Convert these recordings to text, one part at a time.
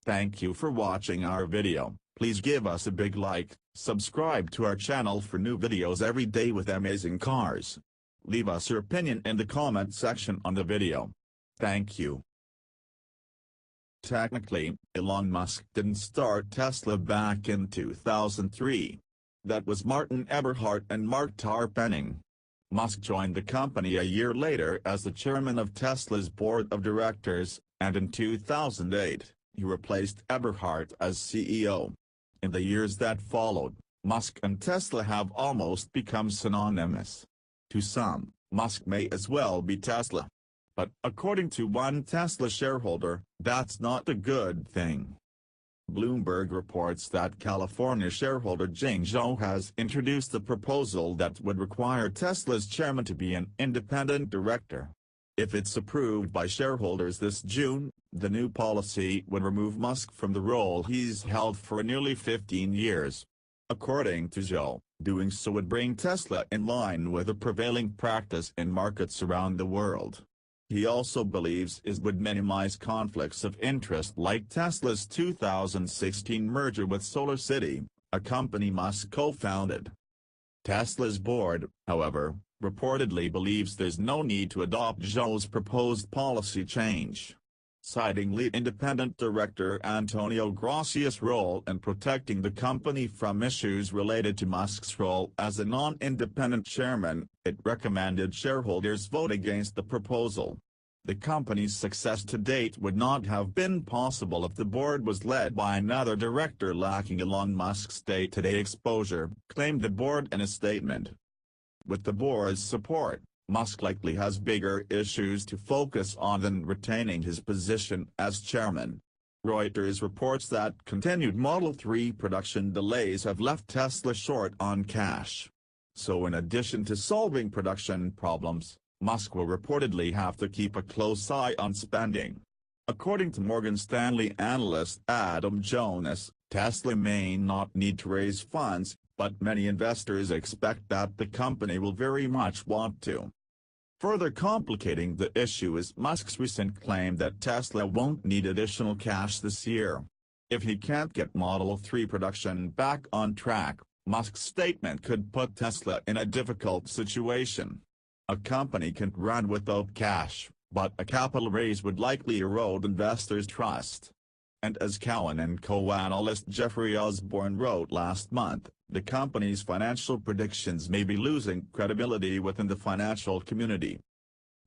Thank you for watching our video. Please give us a big like, subscribe to our channel for new videos every day with amazing cars. Leave us your opinion in the comment section on the video. Thank you. Technically, Elon Musk didn't start Tesla back in 2003. That was Martin Eberhard and Marc Tarpenning. Musk joined the company a year later as the chairman of Tesla's board of directors, and in 2008, he replaced Eberhard as CEO. In the years that followed, Musk and Tesla have almost become synonymous. To some, Musk may as well be Tesla. But according to one Tesla shareholder, that's not a good thing. Bloomberg reports that California shareholder Jing Zhao has introduced a proposal that would require Tesla's chairman to be an independent director. If it's approved by shareholders this June, the new policy would remove Musk from the role he's held for nearly 15 years. According to Zhao, doing so would bring Tesla in line with a prevailing practice in markets around the world. He also believes it would minimize conflicts of interest like Tesla's 2016 merger with SolarCity, a company Musk co-founded. Tesla's board, however, reportedly believes there's no need to adopt Zhao's proposed policy change, citing lead independent director Antonio Gracia's role in protecting the company from issues related to Musk's role as a non-independent chairman. It recommended shareholders vote against the proposal. The company's success to date would not have been possible if the board was led by another director lacking Elon Musk's day-to-day exposure, claimed the board in a statement. With the board's support, Musk likely has bigger issues to focus on than retaining his position as chairman. Reuters reports that continued Model 3 production delays have left Tesla short on cash. So in addition to solving production problems, Musk will reportedly have to keep a close eye on spending. According to Morgan Stanley analyst Adam Jonas, Tesla may not need to raise funds, but many investors expect that the company will very much want to. Further complicating the issue is Musk's recent claim that Tesla won't need additional cash this year. If he can't get Model 3 production back on track, Musk's statement could put Tesla in a difficult situation. A company can't run without cash, but a capital raise would likely erode investors' trust. And as Cowen & Co. analyst Jeffrey Osborne wrote last month, the company's financial predictions may be losing credibility within the financial community.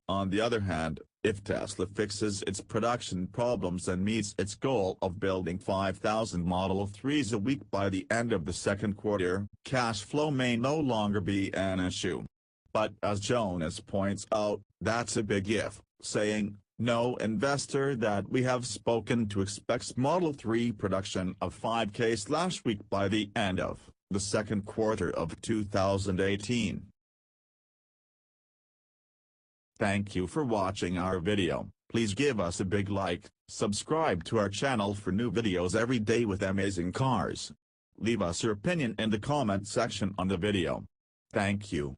On the other hand, if Tesla fixes its production problems and meets its goal of building 5,000 Model 3s a week by the end of the second quarter, cash flow may no longer be an issue. But as Jonas points out, that's a big if, saying, no investor that we have spoken to expects Model 3 production of 5K/week by the end of the second quarter of 2018. Thank you for watching our video. Please give us a big like, subscribe to our channel for new videos every day with amazing cars. Leave us your opinion in the comment section on the video. Thank you.